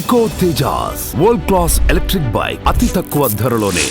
Eco Tejas world class electric bike అతి తక్కువ ధరలోనే.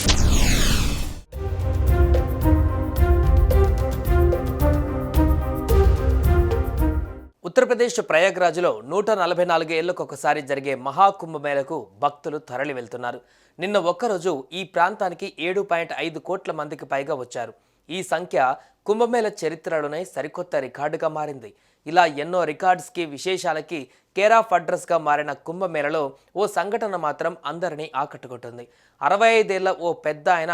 ఉత్తరప్రదేశ్ ప్రయాగ్రాజ్లో 144 ఏళ్లకు ఒకసారి జరిగే మహాకుంభమేళకు భక్తులు తరలి వెళ్తున్నారు. నిన్న ఒక్కరోజు ఈ ప్రాంతానికి 7.5 కోట్ల మందికి పైగా వచ్చారు. ఈ సంఖ్య కుంభమేళ చరిత్రలోనే సరికొత్త రికార్డుగా మారింది. ఇలా ఎన్నో రికార్డ్స్కి విశేషాలకి కేర్ ఆఫ్ అడ్రస్గా మారిన కుంభమేళలో ఓ సంఘటన మాత్రం అందరినీ ఆకట్టుకుంటుంది. 65 ఏళ్ల ఓ పెద్ద ఆయన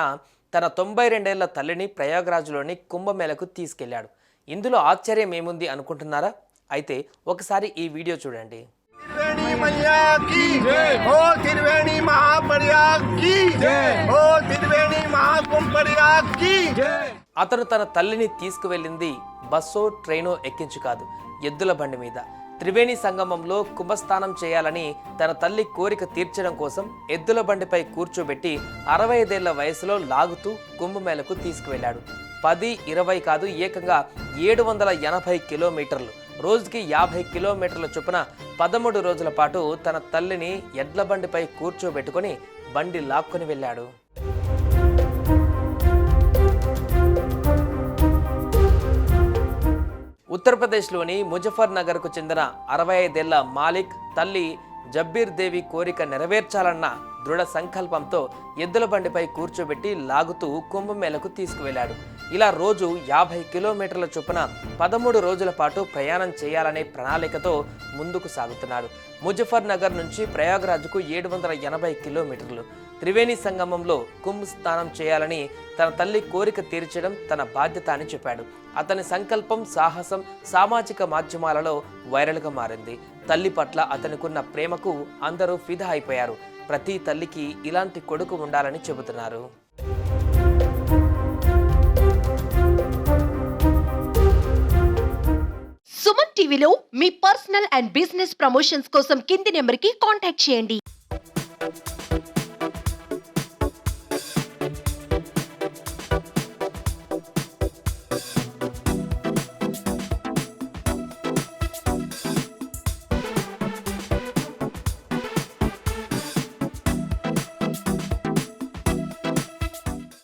తన 92 ఏళ్ల తల్లిని ప్రయాగ్రాజ్లోని కుంభమేళకు తీసుకెళ్లాడు. ఇందులో ఆశ్చర్యం ఏముంది అనుకుంటున్నారా? అయితే ఒకసారి ఈ వీడియో చూడండి. అతను తన తల్లిని తీసుకువెళ్ళింది బస్సో ట్రైనో ఎక్కించి కాదు, ఎద్దుల బండి మీద. త్రివేణి సంగమంలో కుంభస్నానం చేయాలని తన తల్లి కోరిక తీర్చడం కోసం ఎద్దుల బండిపై కూర్చోబెట్టి 65 ఏళ్ల వయసులో లాగుతూ కుంభమేళకు తీసుకువెళ్లాడు. 10, 20 కాదు, ఏకంగా 780 కిలోమీటర్లు, రోజుకి 50 కిలోమీటర్ల చొప్పున 13 రోజుల పాటు తన తల్లిని ఎడ్ల బండిపై కూర్చోబెట్టుకుని బండి లాక్కొని వెళ్ళాడు. ఉత్తరప్రదేశ్లోని ముజఫర్ నగర్కు చెందిన 65 ఏళ్ల మాలిక్ తల్లి జబ్బీర్ దేవి కోరిక నెరవేర్చాలన్న దృఢ సంకల్పంతో ఎద్దుల బండిపై కూర్చోబెట్టి లాగుతూ కుంభమేళకు తీసుకువెళ్లాడు. ఇలా రోజు 50 కిలోమీటర్ల చొప్పున 13 రోజుల పాటు ప్రయాణం చేయాలనే ప్రణాళికతో ముందుకు సాగుతున్నాడు. ముజఫర్ నగర్ నుంచి ప్రయాగ్రాజ్కు 780 కిలోమీటర్లు. త్రివేణి సంగమంలో కుంభ్ స్నానం చేయాలని తన తల్లి కోరిక తీర్చడం తన బాధ్యత అని చెప్పాడు. అతని సంకల్పం, సాహసం సామాజిక మాధ్యమాలలో వైరల్గా మారింది. తల్లి పట్ల అతనికున్న ప్రేమకు అందరూ ఫిదా అయిపోయారు. ప్రతి తల్లికి ఇలాంటి కొడుకు ఉండాలని చెబుతున్నారు. సుమన్ టీవీలో మీ పర్సనల్ అండ్ బిజినెస్ ప్రమోషన్స్ కోసం కింది నెంబర్కి కాంటాక్ట్ చేయండి.